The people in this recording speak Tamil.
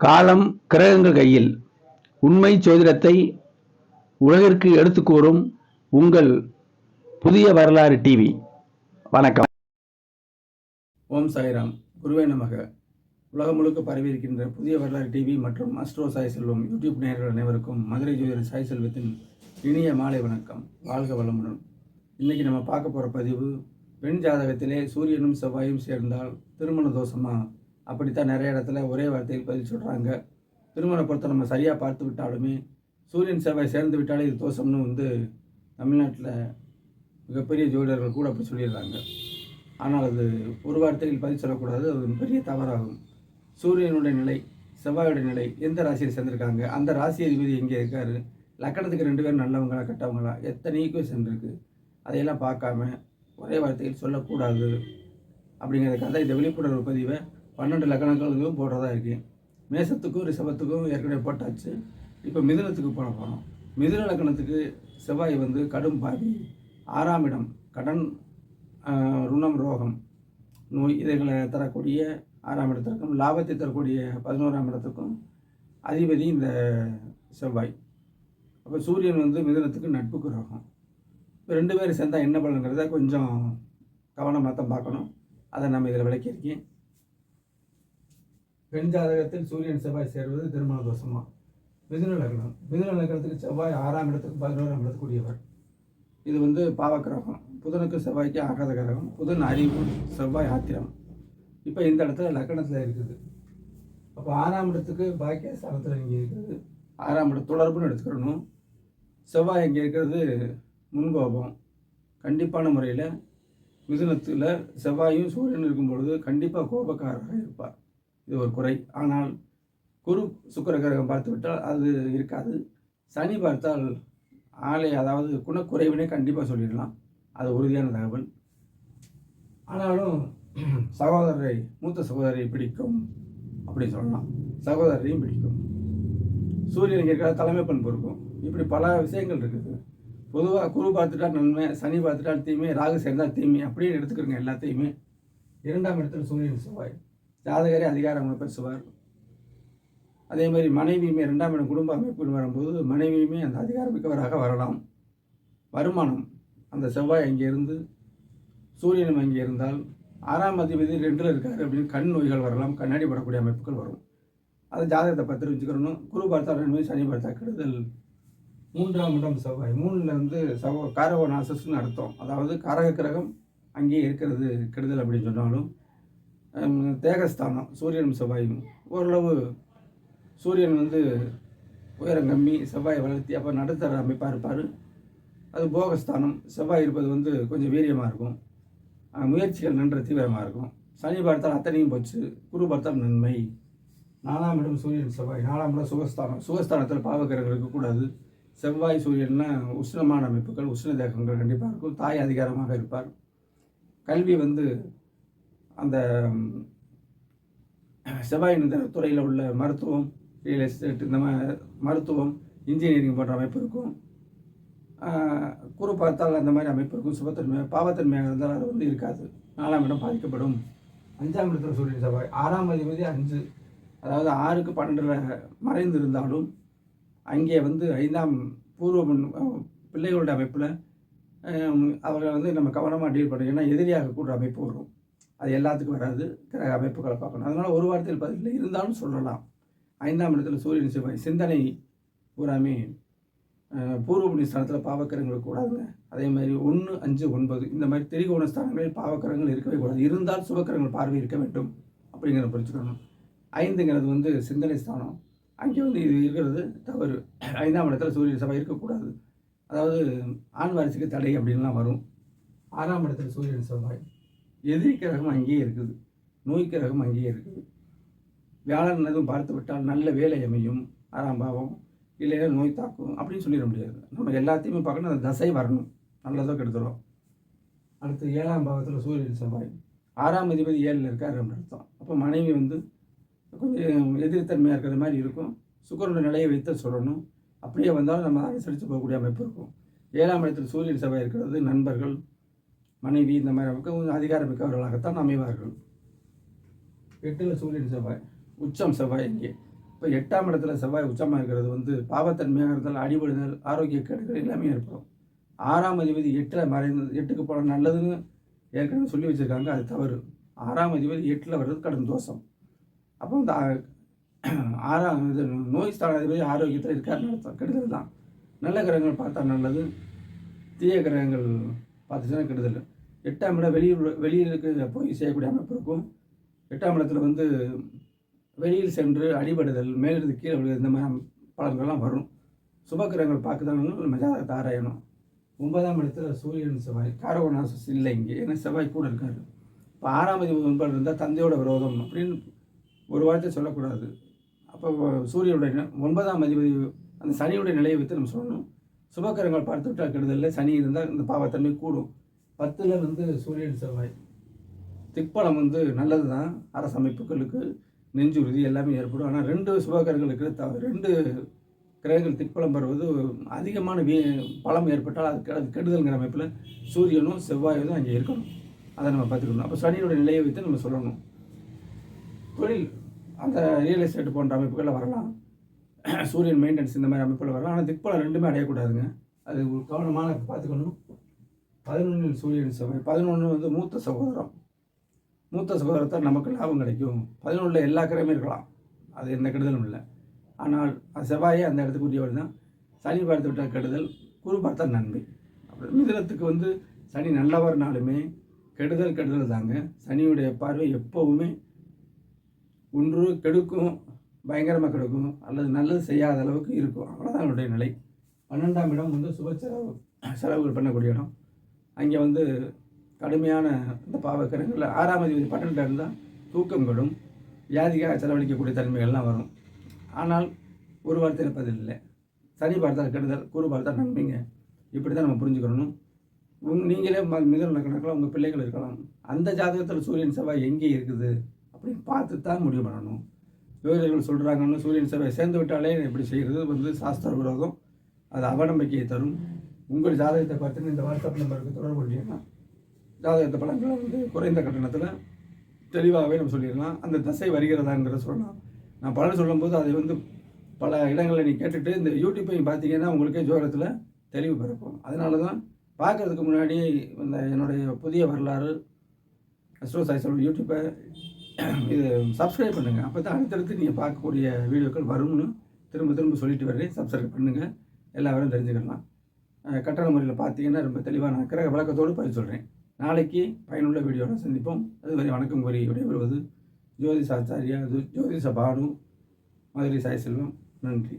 காலம் கிரகங்கள் கையில். உண்மை ஜோதிடத்தை உலகிற்கு எடுத்துக் கூறும் உங்கள் புதிய வரலாறு டிவி. வணக்கம். ஓம் சாய்ராம். குருவே நமக. உலகம் முழுக்க பரவி இருக்கின்ற புதிய வரலாறு டிவி மற்றும் அஸ்ட்ரோ சாய் செல்வம் யூடியூப் நேயர்கள் அனைவருக்கும் மதுரை ஜோதிடர் சாய் செல்வத்தின் இனிய மாலை வணக்கம். வாழ்க வளமுடன். இன்னைக்கு நம்ம பார்க்க போகிற பதிவு, பெண் ஜாதகத்திலே சூரியனும் செவ்வாயும் சேர்ந்தால் திருமண தோஷமா? அப்படித்தான் நிறைய இடத்துல ஒரே வார்த்தையில் பதில் சொல்கிறாங்க. திருமண பொறுத்த நம்ம சரியாக பார்த்து விட்டாலுமே சூரியன் செவ்வாய் சேர்ந்து விட்டாலே இது தோஷம்னு தமிழ்நாட்டில் மிகப்பெரிய ஜோதிடர்கள் கூட அப்படி சொல்லிடுறாங்க. ஆனால் அது ஒரு வார்த்தையில் பதில் சொல்லக்கூடாது, அது பெரிய தவறாகும். சூரியனுடைய நிலை, செவ்வாயுடைய நிலை, எந்த ராசியில் சேர்ந்திருக்காங்க, அந்த ராசி அதிபதி எங்கே இருக்கார், லக்கணத்துக்கு 2 பேரும் நல்லவங்களா கெட்டவங்களா, எத்தனைக்கோ சென்றிருக்கு, அதையெல்லாம் பார்க்காம ஒரே வார்த்தையில் சொல்லக்கூடாது. அப்படிங்கிறதுக்காக தான் இந்த விழிப்புணர்வு பதிவை 12 லக்கணங்களுக்கும் போடுறதா இருக்குது. மேசத்துக்கும் ரிஷபத்துக்கும் ஏற்கனவே போட்டாச்சு. இப்போ மிதுனத்துக்கு போட போகிறோம். மிதுன லக்கணத்துக்கு செவ்வாய் கடும் பாவி, 6ஆம் இடம், கடன், ருணம், ரோகம், நோய் இதைகளை தரக்கூடிய 6ஆம் இடத்திற்கும், லாபத்தை தரக்கூடிய 11ஆம் இடத்துக்கும் அதிபதி இந்த செவ்வாய். அப்போ சூரியன் மிதுனத்துக்கு நட்பு கிரகம். இப்போ 2 பேரும் சேர்ந்தால் என்ன பண்ணுங்கிறத கொஞ்சம் கவனமாக தான் பார்க்கணும். அதை நம்ம இதில் விளக்கியிருக்கேன். பெண் ஜாதகத்தில் சூரியன் செவ்வாய் சேர்வது திருமண தோஷமா? மிதுன லக்னம். மிதுன லக்னத்துக்கு செவ்வாய் 6ஆம் இடத்துக்கு 11ஆம் இடத்துக்குரியவர். இது பாவக்கிரகம். புதனுக்கு செவ்வாய்க்கு ஆகாத கிரகம். புதன் அறிவு, செவ்வாய் ஆத்திரம். இப்போ இந்த இடத்துல லக்கணத்தில் இருக்குது. அப்போ 6ஆம் இடத்துக்கு பாக்கியஸ்தானத்தில் இங்கே இருக்குது. 6ஆம் இடம் தொடர்புன்னு எடுத்துக்கிறணும். செவ்வாய் இங்கே இருக்கிறது முன்கோபம். கண்டிப்பான முறையில் மிதுனத்தில் செவ்வாயும் சூரியன் இருக்கும் பொழுது கண்டிப்பாக கோபக்காரராக இருப்பார். இது ஒரு குறை. ஆனால் குரு சுக்கிர கிரகம் பார்த்து விட்டால் அது இருக்காது. சனி பார்த்தால் அதாவது குணக்குறைவினை கண்டிப்பாக சொல்லிடலாம். அது உறுதியான தகவல். ஆனாலும் சகோதரரை, மூத்த சகோதரரை பிடிக்கும் அப்படி சொல்லலாம். சகோதரரையும் பிடிக்கும். சூரியன் இருக்கிற தலைமை பண்பு இருக்கும். இப்படி பல விஷயங்கள் இருக்குது. பொதுவாக குரு பார்த்துட்டால் நன்மை, சனி பார்த்துட்டால் தீமை, ராகு சேர்ந்தால் தீமை அப்படின்னு எடுத்துக்கிறோங்க எல்லாத்தையுமே. 2ஆம் இடத்துல சூரியன் செவ்வாய், ஜாதகரே அதிகாரம் பேசுவார். அதே மாதிரி மனைவியுமே 2ஆம் இடம் குடும்ப அமைப்புன்னு வரும்போது மனைவியுமே அந்த அதிகாரமிக்கவராக வரலாம். வருமானம், அந்த செவ்வாய் அங்கே இருந்து சூரியனும் அங்கே இருந்தால் 6ஆம் அதிபதி 2ல் இருக்கார் அப்படின்னு கண் நோய்கள் வரலாம், கண்ணாடி படக்கூடிய அமைப்புகள் வரும். அதை ஜாதகத்தை பற்றி வச்சுக்கிறணும். குரு பார்த்தா நன்மை, சனி பார்த்தா கெடுதல். 3ஆம் இடம் செவ்வாய், 3ல் காரகோ நாசஸ்ன்னு அர்த்தம். அதாவது காரக கிரகம் அங்கேயே இருக்கிறது கெடுதல் அப்படின்னு சொன்னாலும், தேகஸ்தானம் சூரியனும் செவ்வாயும் ஓரளவு. சூரியன் உயரம் கம்மி, செவ்வாய் வளர்த்தி, அப்போ நடுத்தர அமைப்பாக இருப்பார். அது போகஸ்தானம். செவ்வாய் இருப்பது கொஞ்சம் வீரியமாக இருக்கும், முயற்சிகள் நன்ற தீவிரமாக இருக்கும். சனி பார்த்தால் அத்தனையும் போச்சு. குரு பார்த்தால் நன்மை. 4ஆம் இடம் சூரியன் செவ்வாய், 4ஆம் இடம் சுகஸ்தானம். சுகஸ்தானத்தில் பாவக்கிரகங்கள் இருக்கக்கூடாது. செவ்வாய் சூரியன்னா உஷ்ணமான அமைப்புகள், உஷ்ண தேகங்கள் கண்டிப்பாக இருக்கும். தாய் அதிகாரமாக இருப்பார். கல்வி அந்த செவ்வாய் இந்த துறையில் உள்ள மருத்துவம், ரியல் எஸ்டேட், இந்த மருத்துவம், இன்ஜினியரிங் போன்ற அமைப்பு இருக்கும். குரு பார்த்தால் அந்த மாதிரி அமைப்பு இருக்கும். சுபத்தன்மை, பாவத்தன்மையாக இருந்தால் அது இருக்காது. 4ஆம் இடம் பாதிக்கப்படும். 5ஆம் இடத்துல சூரியன் செவ்வாய், 6ஆம் அதிபதி 5, அதாவது 6க்கு 12ல் மறைந்து இருந்தாலும் அங்கே 5ஆம் பூர்வ பிள்ளைகளுடைய அமைப்பில் அவர்களை நம்ம கவனமாக டீல் பண்ணணும். ஏன்னா எதிரியாக கூடுற அமைப்பு வரும். அது எல்லாத்துக்கும் வராது. கிரக அமைப்புகளை பார்க்கணும். அதனால் ஒரு வார்த்தையில் பதில் இருந்தாலும் சொல்லலாம். 5ஆம் இடத்துல சூரியன் செவ்வாய், சிந்தனை பூராமே பூர்வ புண்ணிய ஸ்தானத்தில் பாவக்கிரகங்கள் கூடாதுங்க. அதே மாதிரி 1, 5, 9 இந்த மாதிரி திரிகோண ஸ்தானங்களில் பாவக்கிரகங்கள் இருக்கவே கூடாது. இருந்தால் சுபக்கிரகங்கள் பார்வை இருக்க வேண்டும் அப்படிங்கிறத புரிஞ்சுக்கணும். 5ங்கிறது சிந்தனை ஸ்தானம். அங்கே இது இருக்கிறது தவறு. 5ஆம் இடத்துல சூரியன் செவ்வாய் இருக்கக்கூடாது. அதாவது ஆண் வாரிசுக்கு தடை அப்படின்லாம் வரும். 6ஆம் இடத்துல சூரியன் செவ்வாய், எதிரி கிரகம் அங்கேயே இருக்குது, நோய் கிரகம் அங்கேயே இருக்குது. வியாழன் எதுவும் பார்த்து விட்டால் நல்ல வேலை அமையும், 6ஆம் பாவம், இல்லைன்னா நோய் தாக்கும் அப்படின்னு சொல்லிட முடியாது. நம்ம எல்லாத்தையுமே பார்க்கணும். அந்த தசை வரணும், நல்லதாக கெடுத்துடும். அடுத்து 7ஆம் பாவத்தில் சூரியன் செவ்வாய், 6ஆம் அதிபதி 7ல் இருக்கார் அப்படின்னு அர்த்தம். அப்போ மனைவி கொஞ்சம் எதிர்த்தன்மையாக இருக்கிற மாதிரி இருக்கும். சுக்கிரனுடைய நிலையை வைத்து சொல்லணும். அப்படியே வந்தாலும் நம்ம அனுசரித்து போகக்கூடிய அமைப்பு இருக்கும். 7ஆம் இடத்தில் சூரியன் செவ்வாய் இருக்கிறது நண்பர்கள், மனைவி இந்த மாதிரி நமக்கு அதிகாரமிக்கவர்களாகத்தான் அமைவார்கள். 8ல் சூரியன் செவ்வாய், உச்சம் செவ்வாய் இங்கே. இப்போ 8ஆம் இடத்துல செவ்வாய் உச்சமாக இருக்கிறது வந்து பாவத்தன்மையாக இருந்தால் அடிபடுதல், ஆரோக்கிய கேடுகள் எல்லாமே ஏற்படும். 6ஆம் அதிபதி 8ல் மறைந்து 8க்கு போனால் நல்லதுன்னு ஏற்கனவே சொல்லி வச்சுருக்காங்க. அது தவறு. 6ஆம் அதிபதி 8ல் வர்றது கடும் தோஷம். அப்போ இந்த 6ஆம் இது நோய் ஸ்தானாதிபதி ஆரோக்கியத்தில் இருக்காருன்னு அர்த்தம். கெடுதல் தான். நல்ல கிரகங்கள் பார்த்தா நல்லது, தீய கிரகங்கள் பார்த்துச்சுன்னா கெடுதல். 8ஆம் இடம் வெளியில் போய் செய்யக்கூடிய அமைப்பு இருக்கும். 8ஆம் இடத்துல வந்து வெளியில் சென்று அடிபடுதல், மேலிருந்து கீழே விழுது, இந்த மாதிரி பலன்கள்லாம் வரும். சுபக்கிரகங்கள் பார்க்குதாங்க நம்ம ஜாதகத்தை ஆராயணும். 9ஆம் இடத்துல சூரியன் செவ்வாய் காரகோணாசஸ் இல்லை இங்கே, ஏன்னா செவ்வாய் கூட இருக்காரு. இப்போ 6ஆம் அதிபதி 9 இருந்தால் தந்தையோட விரோதம் அப்படின்னு ஒரு வார்த்தை சொல்லக்கூடாது. அப்போ சூரியனுடைய 9ஆம் அதிபதி அந்த சனியுடைய நிலையை வைத்து நம்ம சொல்லணும். சுபக்கிரகங்கள் பார்த்து விட்டால் கெடுதலில் சனி இருந்தால் இந்த பாவத்தன்மை கூடும். 10ல் வந்து சூரியன் செவ்வாய் திக்பலம் வந்து நல்லது தான். அரசு அமைப்புகளுக்கு நெஞ்சுறுதி எல்லாமே ஏற்படும். ஆனால் 2 சுபகிரகங்களுக்கு 2 கிரகங்கள் திக்பலம் பெறுவது அதிகமான பலம் ஏற்பட்டால் அது கெடுதல்ங்கிற அமைப்பில் சூரியனும் செவ்வாயும் தான் அங்கே இருக்கணும். அதை நம்ம பார்த்துக்கணும். அப்போ சனியோட நிலையை வைத்து நம்ம சொல்லணும். தொழில் அந்த ரியல் எஸ்டேட் போன்ற அமைப்புகளில் வரலாம், சூரியன் மெயின்டெனன்ஸ் இந்த மாதிரி அமைப்புகளில் வரலாம். ஆனால் திக்பலம் 2மே அடையக்கூடாதுங்க. அது கவனமான பார்த்துக்கணும். 11ல் சூரியன் செவ்வாய் 11 வந்து மூத்த சகோதரம். மூத்த சகோதரத்தால் நமக்கு லாபம் கிடைக்கும். 11ல் எல்லா கிரகமே இருக்கலாம், அது எந்த கெடுதலும் இல்லை. ஆனால் அது செவ்வாயே அந்த இடத்துக்கு உரியவர் தான். சனி பார்த்து விட்டால் கெடுதல், குரு பார்த்தால் நன்மை. அப்புறம் மிதுனத்துக்கு வந்து சனி நல்லவர்னாலுமே கெடுதல் தாங்க. சனியுடைய பார்வை எப்போவுமே ஒன்று கெடுக்கும், பயங்கரமாக கெடுக்கும், அல்லது நல்லது செய்யாத அளவுக்கு இருக்கும். அவ்வளோதான் அவருடைய நிலை. 12ஆம் இடம் வந்து சுப செலவுகள் பண்ணக்கூடிய இடம். அங்கே வந்து கடுமையான இந்த பாவக்கிரகங்கள் 6ஆம் அதிபதி 12ல் இருந்தால் தூக்கம் கெடும், வியாதிக்காக செலவழிக்கக்கூடிய தன்மைகள்லாம் வரும். ஆனால் ஒரு வார்த்தை இருப்பதில்லை. சனி பார்த்தால் கெடுதல், குரு பார்த்தால் நன்மைங்க. இப்படி தான் நம்ம புரிஞ்சுக்கணும். நீங்களே மிதுன லக்னத்தில் உங்கள் பிள்ளைகள் இருக்கலாம், அந்த ஜாதகத்தில் சூரியன் செவ்வாய் எங்கே இருக்குது அப்படின்னு பார்த்து தான் முடிவு பண்ணணும். ஜோதிடர்கள் சொல்கிறாங்கன்னு சூரியன் செவ்வாய் சேர்ந்து விட்டாலே எப்படி செய்கிறது வந்து சாஸ்திர விரோதம், அது அவநம்பிக்கையை தரும். உங்கள் ஜாதகத்தை பார்த்துன்னு இந்த வாட்ஸ்அப் நம்பருக்கு தொடர்பு கொண்டீங்கன்னா ஜாதகத்தை பலன்களை வந்து குறைந்த கட்டணத்தில் தெளிவாகவே நம்ம சொல்லிடலாம். அந்த தசை வருகிறதாங்கிறத சொல்லலாம். நான் பலன் சொல்லும்போது அதை வந்து பல இடங்களில் நீ கேட்டுட்டு இந்த யூடியூப்பையும் பார்த்தீங்கன்னா உங்களுக்கே ஜோதிடத்தில் தெளிவு பிறக்கும். அதனால தான் பார்க்குறதுக்கு முன்னாடி இந்த என்னுடைய புதிய வரலாறு அஸ்ட்ரோ சாய் செல்வம் யூடியூப்பை இது சப்ஸ்கிரைப் பண்ணுங்கள். அப்போ தான் அடுத்தடுத்து நீங்கள் பார்க்கக்கூடிய வீடியோக்கள் வரும்னு திரும்ப சொல்லிட்டு வர்றேன். சப்ஸ்கிரைப் பண்ணுங்கள், எல்லாரும் தெரிஞ்சுக்கலாம். கட்டண முறையில் பார்த்தீங்கன்னா ரொம்ப தெளிவாக நான் கிரக விளக்கத்தோடு பதில் சொல்கிறேன். நாளைக்கு பயனுள்ள வீடியோவில் சந்திப்போம். அதுவரை வணக்கம் கூறி விடைபெறுவது ஜோதிஷாச்சாரியா ஜோதிஷ பானு, மதுரை சாய் செல்வம். நன்றி.